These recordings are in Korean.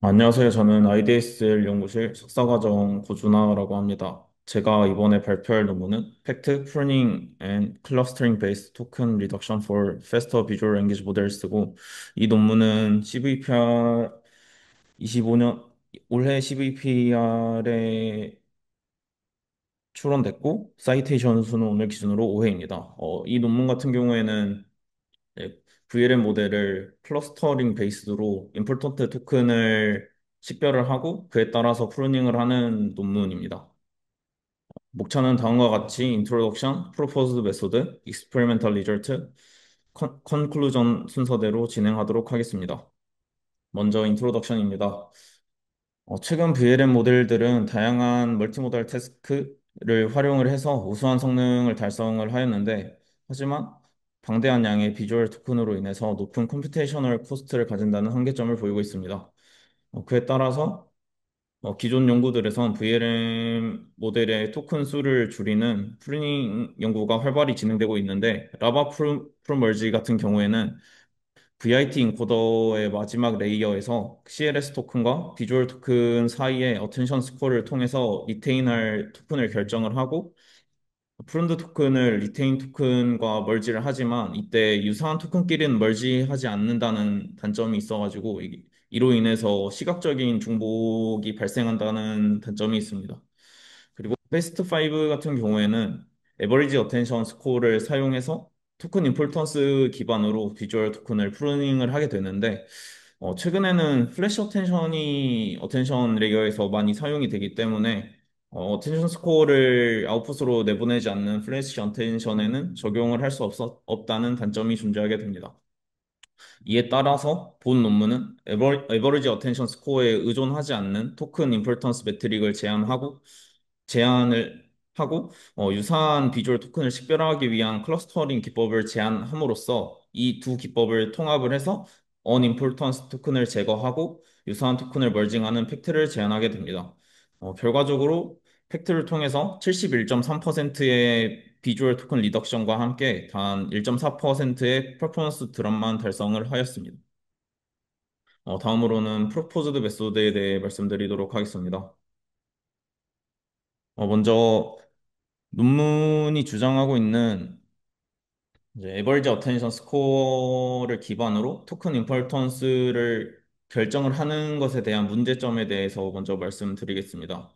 안녕하세요. 저는 IDSL 연구실 석사과정 고준하라고 합니다. 제가 이번에 발표할 논문은 Fact Pruning and Clustering Based Token Reduction for Faster Visual Language Models고, 이 논문은 CVPR 25년 올해 CVPR에 출원됐고, 사이테이션 수는 오늘 기준으로 5회입니다. 이 논문 같은 경우에는 VLM 모델을 클러스터링 베이스로 임포턴트 토큰을 식별을 하고 그에 따라서 프루닝을 하는 논문입니다. 목차는 다음과 같이 Introduction, Proposed Method, Experimental Result, Conclusion 순서대로 진행하도록 하겠습니다. 먼저 Introduction입니다. 최근 VLM 모델들은 다양한 멀티모달 태스크를 활용을 해서 우수한 성능을 달성을 하였는데, 하지만 방대한 양의 비주얼 토큰으로 인해서 높은 컴퓨테이셔널 코스트를 가진다는 한계점을 보이고 있습니다. 그에 따라서 기존 연구들에선 VLM 모델의 토큰 수를 줄이는 프루닝 연구가 활발히 진행되고 있는데, 라바 프루머지 같은 경우에는 VIT 인코더의 마지막 레이어에서 CLS 토큰과 비주얼 토큰 사이의 어텐션 스코어를 통해서 리테인할 토큰을 결정을 하고, 프론드 토큰을 리테인 토큰과 멀지를 하지만 이때 유사한 토큰끼리는 멀지하지 않는다는 단점이 있어가지고, 이로 인해서 시각적인 중복이 발생한다는 단점이 있습니다. 그리고 베스트 5 같은 경우에는 에버리지 어텐션 스코어를 사용해서 토큰 임포턴스 기반으로 비주얼 토큰을 프루닝을 하게 되는데, 최근에는 플래시 어텐션 레이어에서 많이 사용이 되기 때문에 어텐션 스코어를 아웃풋으로 내보내지 않는 플래시 어텐션에는 적용을 할 수 없다는 단점이 존재하게 됩니다. 이에 따라서 본 논문은 에버리지 어텐션 스코어에 의존하지 않는 토큰 임포턴스 매트릭을 제안을 하고, 유사한 비주얼 토큰을 식별하기 위한 클러스터링 기법을 제안함으로써 이 두 기법을 통합을 해서 unimportance 토큰을 제거하고 유사한 토큰을 멀징하는 팩트를 제안하게 됩니다. 결과적으로 팩트를 통해서 71.3%의 비주얼 토큰 리덕션과 함께 단 1.4%의 퍼포먼스 드랍만 달성을 하였습니다. 다음으로는 프로포즈드 메소드에 대해 말씀드리도록 하겠습니다. 먼저 논문이 주장하고 있는 이제 에버리지 어텐션 스코어를 기반으로 토큰 임포턴스를 결정을 하는 것에 대한 문제점에 대해서 먼저 말씀드리겠습니다.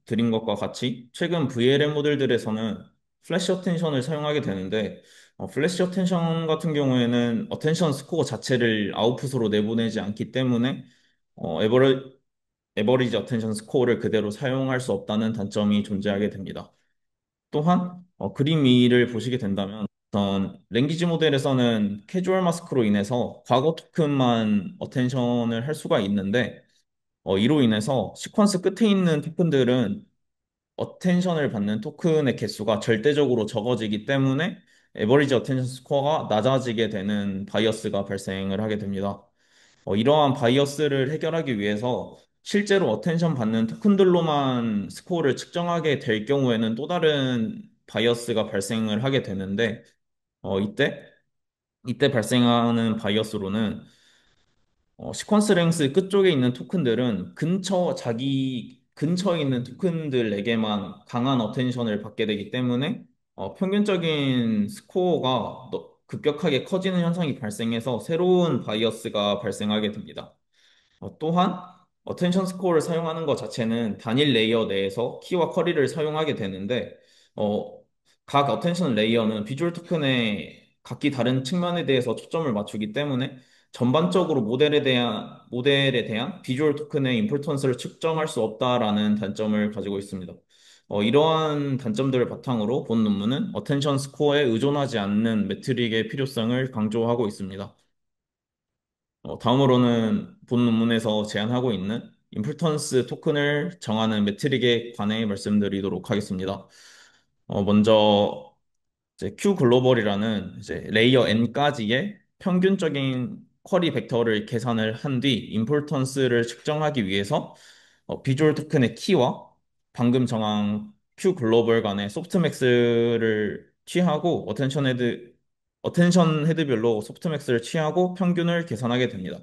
드린 것과 같이 최근 VLM 모델들에서는 플래시 어텐션을 사용하게 되는데, 플래시 어텐션 같은 경우에는 어텐션 스코어 자체를 아웃풋으로 내보내지 않기 때문에 어, 에버리, 에버리지 어텐션 스코어를 그대로 사용할 수 없다는 단점이 존재하게 됩니다. 또한 그림 위를 보시게 된다면, 랭귀지 모델에서는 캐주얼 마스크로 인해서 과거 토큰만 어텐션을 할 수가 있는데, 이로 인해서 시퀀스 끝에 있는 토큰들은 어텐션을 받는 토큰의 개수가 절대적으로 적어지기 때문에 에버리지 어텐션 스코어가 낮아지게 되는 바이어스가 발생을 하게 됩니다. 이러한 바이어스를 해결하기 위해서 실제로 어텐션 받는 토큰들로만 스코어를 측정하게 될 경우에는 또 다른 바이어스가 발생을 하게 되는데, 어, 이때 이때 발생하는 바이어스로는 시퀀스 랭스 끝쪽에 있는 토큰들은 자기 근처에 있는 토큰들에게만 강한 어텐션을 받게 되기 때문에 평균적인 스코어가 급격하게 커지는 현상이 발생해서 새로운 바이어스가 발생하게 됩니다. 또한 어텐션 스코어를 사용하는 것 자체는 단일 레이어 내에서 키와 커리를 사용하게 되는데, 어, 각 어텐션 레이어는 비주얼 토큰의 각기 다른 측면에 대해서 초점을 맞추기 때문에 전반적으로 모델에 대한 비주얼 토큰의 임포턴스를 측정할 수 없다라는 단점을 가지고 있습니다. 이러한 단점들을 바탕으로 본 논문은 어텐션 스코어에 의존하지 않는 매트릭의 필요성을 강조하고 있습니다. 다음으로는 본 논문에서 제안하고 있는 임플턴스 토큰을 정하는 매트릭에 관해 말씀드리도록 하겠습니다. 먼저 이제 Q 글로벌이라는 이제 레이어 n까지의 평균적인 쿼리 벡터를 계산을 한 뒤 임폴턴스를 측정하기 위해서 비주얼 토큰의 키와 방금 정한 Q 글로벌 간의 소프트맥스를 취하고 어텐션 헤드별로 소프트맥스를 취하고 평균을 계산하게 됩니다.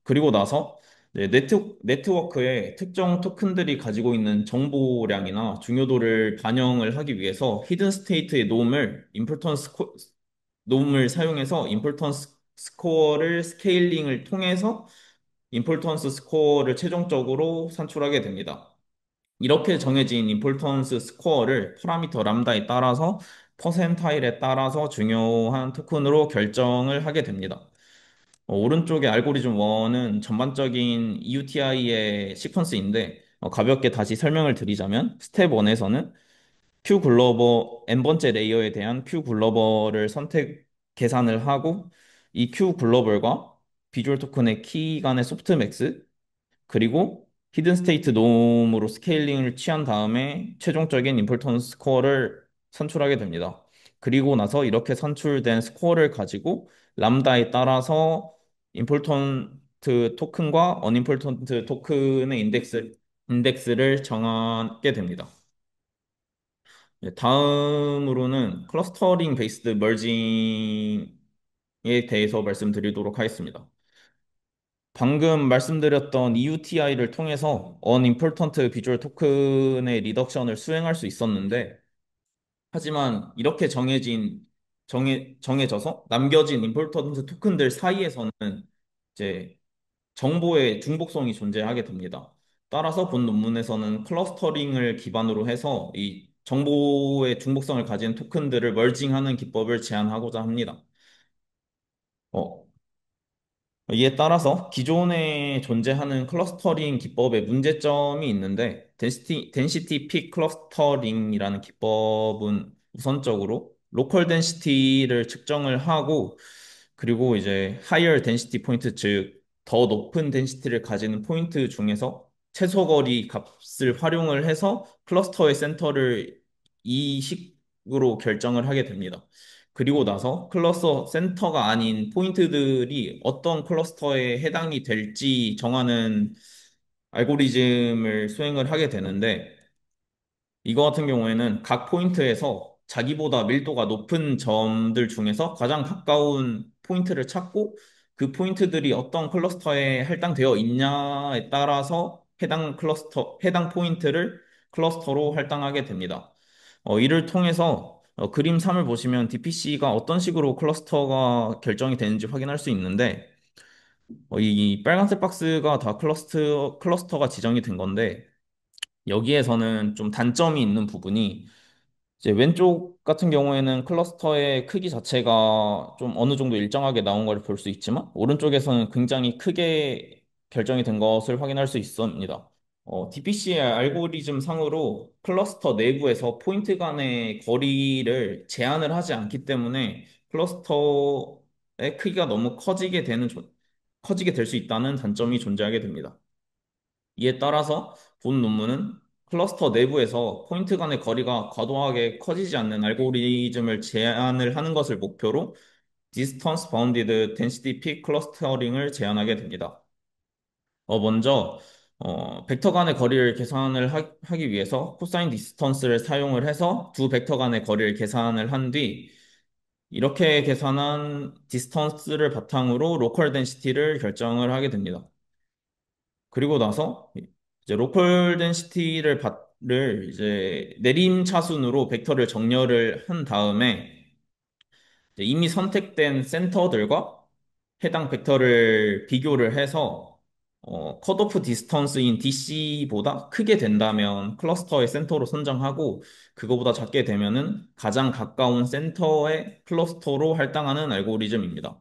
그리고 나서 네, 네트워크의 특정 토큰들이 가지고 있는 정보량이나 중요도를 반영을 하기 위해서 히든 스테이트의 놈을 사용해서 임포턴스 스코어를 스케일링을 통해서 임포턴스 스코어를 최종적으로 산출하게 됩니다. 이렇게 정해진 임포턴스 스코어를 파라미터 람다에 따라서 퍼센타일에 따라서 중요한 토큰으로 결정을 하게 됩니다. 오른쪽의 알고리즘 1은 전반적인 EUTI의 시퀀스인데 가볍게 다시 설명을 드리자면 스텝 1에서는 q 글로버 n번째 레이어에 대한 q 글로벌을 계산을 하고 이 q 글로벌과 비주얼 토큰의 키 간의 소프트맥스 그리고 히든 스테이트 놈으로 스케일링을 취한 다음에 최종적인 임포턴스 스코어를 산출하게 됩니다. 그리고 나서 이렇게 산출된 스코어를 가지고 람다에 따라서 임포턴트 토큰과 언임포턴트 토큰의 인덱스를 정하게 됩니다. 네, 다음으로는 클러스터링 베이스드 머징에 대해서 말씀드리도록 하겠습니다. 방금 말씀드렸던 EUTI를 통해서 Unimportant Visual Token의 리덕션을 수행할 수 있었는데, 하지만 이렇게 정해져서 남겨진 Important 토큰들 사이에서는 이제 정보의 중복성이 존재하게 됩니다. 따라서 본 논문에서는 클러스터링을 기반으로 해서 이 정보의 중복성을 가진 토큰들을 멀징하는 기법을 제안하고자 합니다. 어, 이에 따라서 기존에 존재하는 클러스터링 기법에 문제점이 있는데, 덴시티 픽 클러스터링이라는 기법은 우선적으로 로컬 덴시티를 측정을 하고, 그리고 이제 higher density 포인트, 즉, 더 높은 덴시티를 가지는 포인트 중에서 최소 거리 값을 활용을 해서 클러스터의 센터를 이 식으로 결정을 하게 됩니다. 그리고 나서 클러스터 센터가 아닌 포인트들이 어떤 클러스터에 해당이 될지 정하는 알고리즘을 수행을 하게 되는데, 이거 같은 경우에는 각 포인트에서 자기보다 밀도가 높은 점들 중에서 가장 가까운 포인트를 찾고 그 포인트들이 어떤 클러스터에 할당되어 있냐에 따라서 해당 포인트를 클러스터로 할당하게 됩니다. 이를 통해서 그림 3을 보시면 DPC가 어떤 식으로 클러스터가 결정이 되는지 확인할 수 있는데, 이 빨간색 박스가 다 클러스터가 지정이 된 건데, 여기에서는 좀 단점이 있는 부분이 이제 왼쪽 같은 경우에는 클러스터의 크기 자체가 좀 어느 정도 일정하게 나온 걸 볼 수 있지만 오른쪽에서는 굉장히 크게 결정이 된 것을 확인할 수 있습니다. DPC의 알고리즘 상으로 클러스터 내부에서 포인트 간의 거리를 제한을 하지 않기 때문에 클러스터의 크기가 너무 커지게 될 수 있다는 단점이 존재하게 됩니다. 이에 따라서 본 논문은 클러스터 내부에서 포인트 간의 거리가 과도하게 커지지 않는 알고리즘을 제안을 하는 것을 목표로 Distance Bounded Density Peak Clustering을 제안하게 됩니다. 먼저 벡터 간의 거리를 하기 위해서 코사인 디스턴스를 사용을 해서 두 벡터 간의 거리를 계산을 한 뒤 이렇게 계산한 디스턴스를 바탕으로 로컬 덴시티를 결정을 하게 됩니다. 그리고 나서 이제 로컬 덴시티를 이제 내림차순으로 벡터를 정렬을 한 다음에 이제 이미 선택된 센터들과 해당 벡터를 비교를 해서 컷오프 디스턴스인 DC보다 크게 된다면 클러스터의 센터로 선정하고 그거보다 작게 되면은 가장 가까운 센터의 클러스터로 할당하는 알고리즘입니다.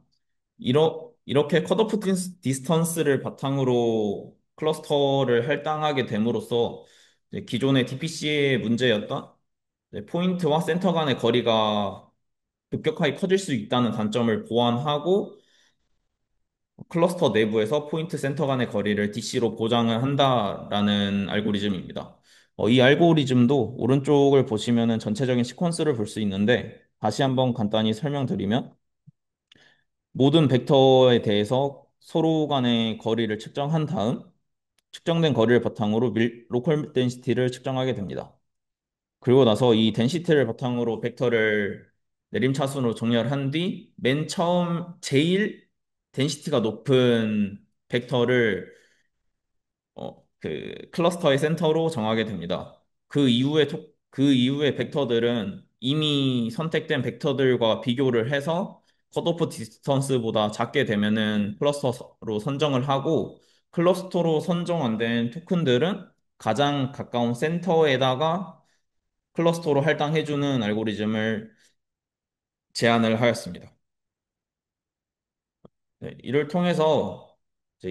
이렇게 컷오프 디스턴스를 바탕으로 클러스터를 할당하게 됨으로써 이제 기존의 DPC의 문제였던 이제 포인트와 센터 간의 거리가 급격하게 커질 수 있다는 단점을 보완하고 클러스터 내부에서 포인트 센터 간의 거리를 DC로 보장을 한다라는 알고리즘입니다. 이 알고리즘도 오른쪽을 보시면은 전체적인 시퀀스를 볼 수 있는데 다시 한번 간단히 설명드리면 모든 벡터에 대해서 서로 간의 거리를 측정한 다음 측정된 거리를 바탕으로 로컬 덴시티를 측정하게 됩니다. 그리고 나서 이 덴시티를 바탕으로 벡터를 내림차순으로 정렬한 뒤 맨 처음 제일 덴시티가 높은 벡터를 그 클러스터의 센터로 정하게 됩니다. 그 이후의 벡터들은 이미 선택된 벡터들과 비교를 해서 컷오프 디스턴스보다 작게 되면은 클러스터로 선정을 하고 클러스터로 선정 안 된 토큰들은 가장 가까운 센터에다가 클러스터로 할당해주는 알고리즘을 제안을 하였습니다. 네, 이를 통해서 이제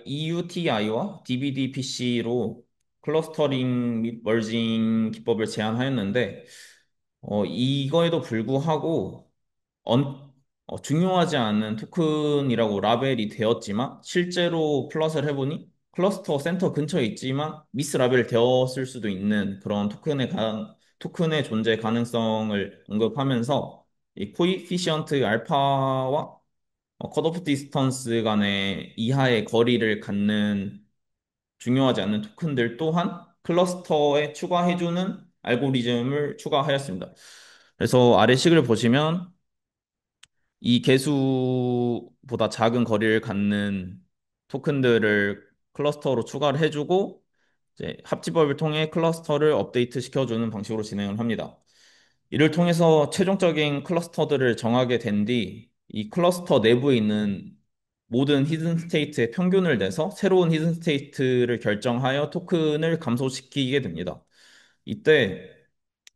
EUTI와 DBD-PC로 클러스터링 및 멀징 기법을 제안하였는데, 이거에도 불구하고 중요하지 않은 토큰이라고 라벨이 되었지만 실제로 플롯을 해보니 클러스터 센터 근처에 있지만 미스 라벨 되었을 수도 있는 그런 토큰의 존재 가능성을 언급하면서 이 코이피시언트 알파와 컷 오프 디스턴스 간의 이하의 거리를 갖는 중요하지 않는 토큰들 또한 클러스터에 추가해주는 알고리즘을 추가하였습니다. 그래서 아래 식을 보시면 이 개수보다 작은 거리를 갖는 토큰들을 클러스터로 추가를 해주고 이제 합집업을 통해 클러스터를 업데이트 시켜주는 방식으로 진행을 합니다. 이를 통해서 최종적인 클러스터들을 정하게 된 뒤 이 클러스터 내부에 있는 모든 히든 스테이트의 평균을 내서 새로운 히든 스테이트를 결정하여 토큰을 감소시키게 됩니다. 이때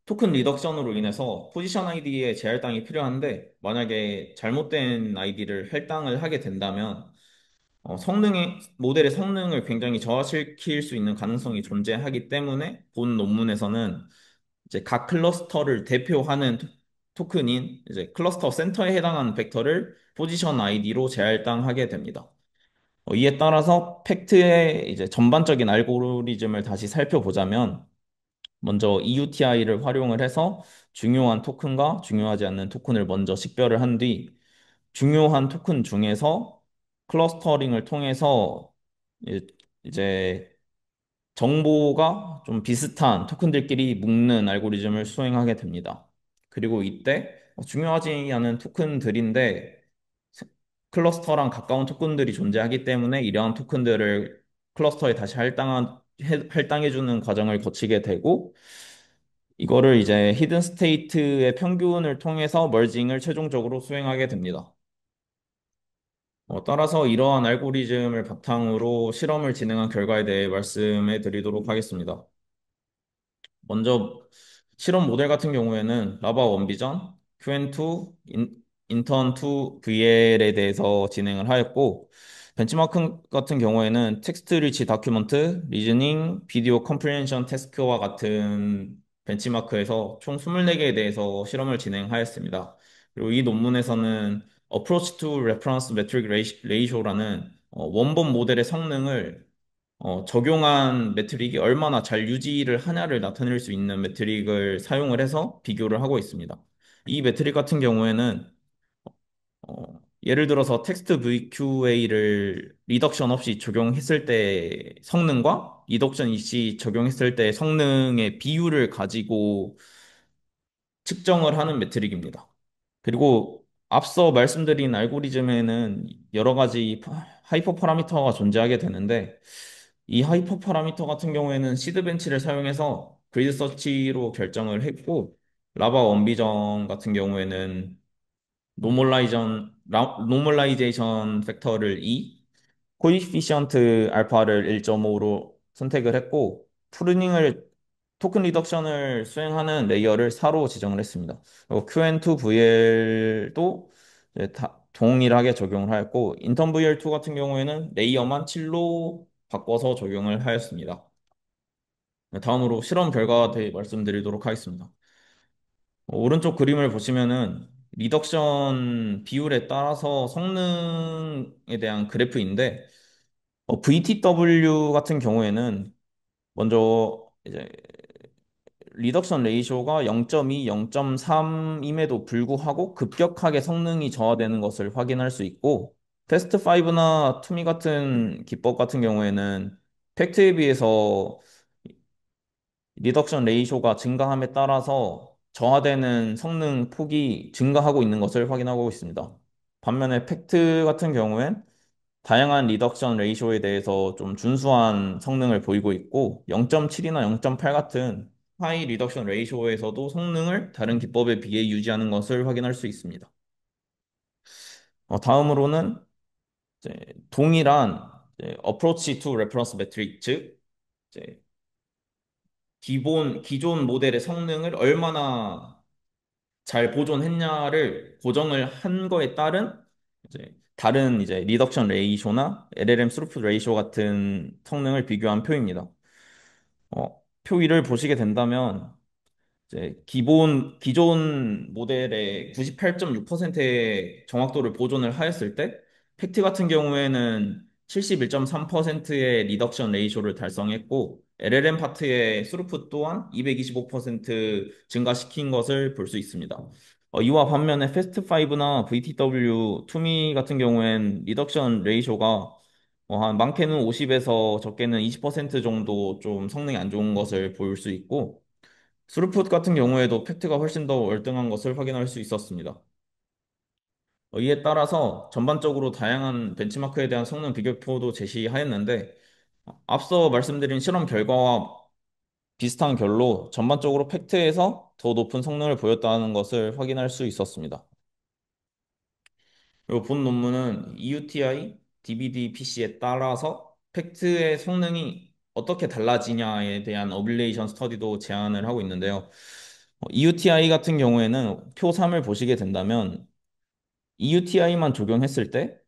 토큰 리덕션으로 인해서 포지션 아이디의 재할당이 필요한데 만약에 잘못된 아이디를 할당을 하게 된다면 모델의 성능을 굉장히 저하시킬 수 있는 가능성이 존재하기 때문에 본 논문에서는 이제 각 클러스터를 대표하는 토큰인 이제 클러스터 센터에 해당하는 벡터를 포지션 아이디로 재할당하게 됩니다. 이에 따라서 팩트의 이제 전반적인 알고리즘을 다시 살펴보자면 먼저 EUTI를 활용을 해서 중요한 토큰과 중요하지 않는 토큰을 먼저 식별을 한 뒤 중요한 토큰 중에서 클러스터링을 통해서 이- 이제 정보가 좀 비슷한 토큰들끼리 묶는 알고리즘을 수행하게 됩니다. 그리고 이때 중요하지 않은 토큰들인데 세- 클러스터랑 가까운 토큰들이 존재하기 때문에 이러한 토큰들을 클러스터에 다시 할당해주는 과정을 거치게 되고 이거를 이제 히든 스테이트의 평균을 통해서 멀징을 최종적으로 수행하게 됩니다. 따라서 이러한 알고리즘을 바탕으로 실험을 진행한 결과에 대해 말씀해 드리도록 하겠습니다. 먼저 실험 모델 같은 경우에는 라바 원비전, QN2, 인턴2 VL에 대해서 진행을 하였고 벤치마크 같은 경우에는 텍스트 리치 다큐먼트, 리즈닝, 비디오 컴프리hen션 태스크와 같은 벤치마크에서 총 24개에 대해서 실험을 진행하였습니다. 그리고 이 논문에서는 Approach to Reference Metric Ratio라는 원본 모델의 성능을 적용한 매트릭이 얼마나 잘 유지를 하냐를 나타낼 수 있는 매트릭을 사용을 해서 비교를 하고 있습니다. 이 매트릭 같은 경우에는 예를 들어서 텍스트 VQA를 리덕션 없이 적용했을 때 성능과 리덕션 없이 적용했을 때 성능의 비율을 가지고 측정을 하는 매트릭입니다. 그리고 앞서 말씀드린 알고리즘에는 여러 가지 하이퍼 파라미터가 존재하게 되는데 이 하이퍼 파라미터 같은 경우에는 시드 벤치를 사용해서 그리드 서치로 결정을 했고 라바 원비전 같은 경우에는 노멀라이제이션 팩터를 2, 코이피시언트 알파를 1.5로 선택을 했고 토큰 리덕션을 수행하는 레이어를 4로 지정을 했습니다. 그리고 QN2VL도 동일하게 적용을 하였고 인턴 VL2 같은 경우에는 레이어만 7로 바꿔서 적용을 하였습니다. 네, 다음으로 실험 결과에 대해 말씀드리도록 하겠습니다. 오른쪽 그림을 보시면은 리덕션 비율에 따라서 성능에 대한 그래프인데 VTW 같은 경우에는 먼저 이제 리덕션 레이쇼가 0.2, 0.3임에도 불구하고 급격하게 성능이 저하되는 것을 확인할 수 있고 테스트 5나 투미 같은 기법 같은 경우에는 팩트에 비해서 리덕션 레이쇼가 증가함에 따라서 저하되는 성능 폭이 증가하고 있는 것을 확인하고 있습니다. 반면에 팩트 같은 경우엔 다양한 리덕션 레이쇼에 대해서 좀 준수한 성능을 보이고 있고 0.7이나 0.8 같은 하이 리덕션 레이쇼에서도 성능을 다른 기법에 비해 유지하는 것을 확인할 수 있습니다. 다음으로는 이제 동일한 approach to reference metric, 즉 이제 기존 모델의 성능을 얼마나 잘 보존했냐를 고정을 한 거에 따른 이제 다른 이제 리덕션 레이쇼나 LLM 스루풋 레이쇼 같은 성능을 비교한 표입니다. 표 1을 보시게 된다면 이제 기존 모델의 98.6%의 정확도를 보존을 하였을 때 팩트 같은 경우에는 71.3%의 리덕션 레이쇼를 달성했고 LLM 파트의 스루풋 또한 225% 증가시킨 것을 볼 수 있습니다. 이와 반면에 패스트5나 VTW, 투미 같은 경우엔 리덕션 레이쇼가 한 많게는 50에서 적게는 20% 정도 좀 성능이 안 좋은 것을 볼 수 있고 스루풋 같은 경우에도 팩트가 훨씬 더 월등한 것을 확인할 수 있었습니다. 이에 따라서 전반적으로 다양한 벤치마크에 대한 성능 비교표도 제시하였는데 앞서 말씀드린 실험 결과와 비슷한 결로 전반적으로 팩트에서 더 높은 성능을 보였다는 것을 확인할 수 있었습니다. 그리고 본 논문은 EUTI, DBD-PC에 따라서 팩트의 성능이 어떻게 달라지냐에 대한 어빌레이션 스터디도 제안을 하고 있는데요. EUTI 같은 경우에는 표 3을 보시게 된다면 EUTI만 적용했을 때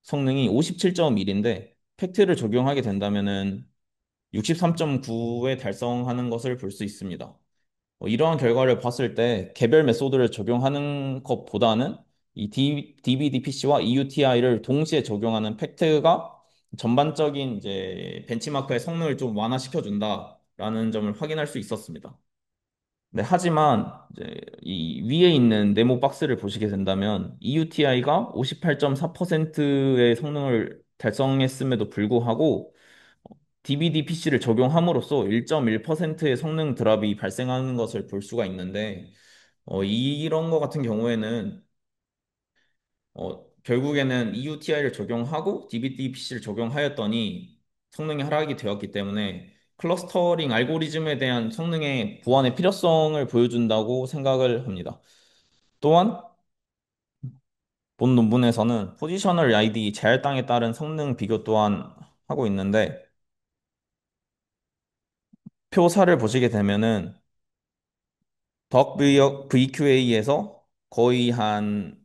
성능이 57.1인데 팩트를 적용하게 된다면은 63.9에 달성하는 것을 볼 수 있습니다. 이러한 결과를 봤을 때 개별 메소드를 적용하는 것보다는 이 DBDPC와 EUTI를 동시에 적용하는 팩트가 전반적인 이제 벤치마크의 성능을 좀 완화시켜 준다라는 점을 확인할 수 있었습니다. 네, 하지만 이제 이 위에 있는 네모 박스를 보시게 된다면 EUTI가 58.4%의 성능을 달성했음에도 불구하고 DBD-PC를 적용함으로써 1.1%의 성능 드랍이 발생하는 것을 볼 수가 있는데 이런 거 같은 경우에는 결국에는 EUTI를 적용하고 DBD-PC를 적용하였더니 성능이 하락이 되었기 때문에 클러스터링 알고리즘에 대한 성능의 보완의 필요성을 보여준다고 생각을 합니다. 또한 본 논문에서는 포지셔널 아이디 제할당에 따른 성능 비교 또한 하고 있는데 표사를 보시게 되면은 덕 VQA에서 거의 한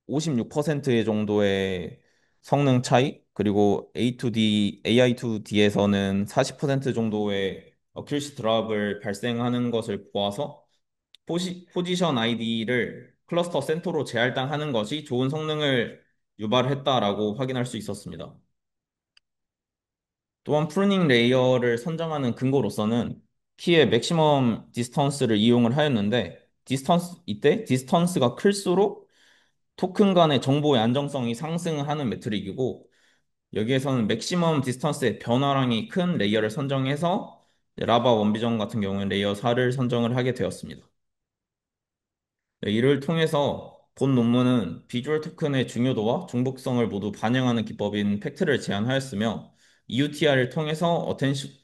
56% 정도의 성능 차이, 그리고 A2D, AI2D에서는 40% 정도의 어큐리시 드랍을 발생하는 것을 보아서 포지션 아이디를 클러스터 센터로 재할당하는 것이 좋은 성능을 유발했다라고 확인할 수 있었습니다. 또한 프루닝 레이어를 선정하는 근거로서는 키의 맥시멈 디스턴스를 이용을 하였는데 이때 디스턴스가 클수록 토큰 간의 정보의 안정성이 상승하는 매트릭이고 여기에서는 맥시멈 디스턴스의 변화량이 큰 레이어를 선정해서 라바 원비전 같은 경우는 레이어 4를 선정을 하게 되었습니다. 네, 이를 통해서 본 논문은 비주얼 토큰의 중요도와 중복성을 모두 반영하는 기법인 팩트를 제안하였으며 EUTR을 통해서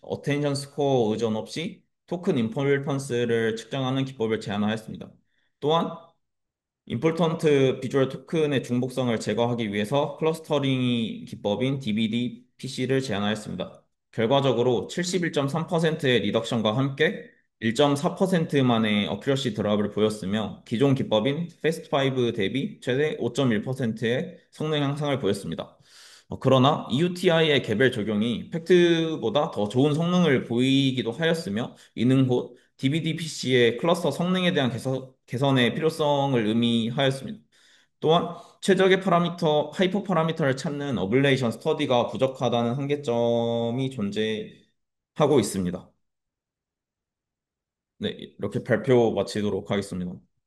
어텐션 스코어 의존 없이 토큰 임포턴스를 측정하는 기법을 제안하였습니다. 또한 임포턴트 비주얼 토큰의 중복성을 제거하기 위해서 클러스터링 기법인 DBD PC를 제안하였습니다. 결과적으로 71.3%의 리덕션과 함께 1.4%만의 어큐러시 드랍을 보였으며 기존 기법인 패스트5 대비 최대 5.1%의 성능 향상을 보였습니다. 그러나 EUTI의 개별 적용이 팩트보다 더 좋은 성능을 보이기도 하였으며 이는 곧 DBD-PC의 클러스터 성능에 대한 개선의 필요성을 의미하였습니다. 또한 최적의 하이퍼 파라미터를 찾는 어블레이션 스터디가 부족하다는 한계점이 존재하고 있습니다. 네, 이렇게 발표 마치도록 하겠습니다.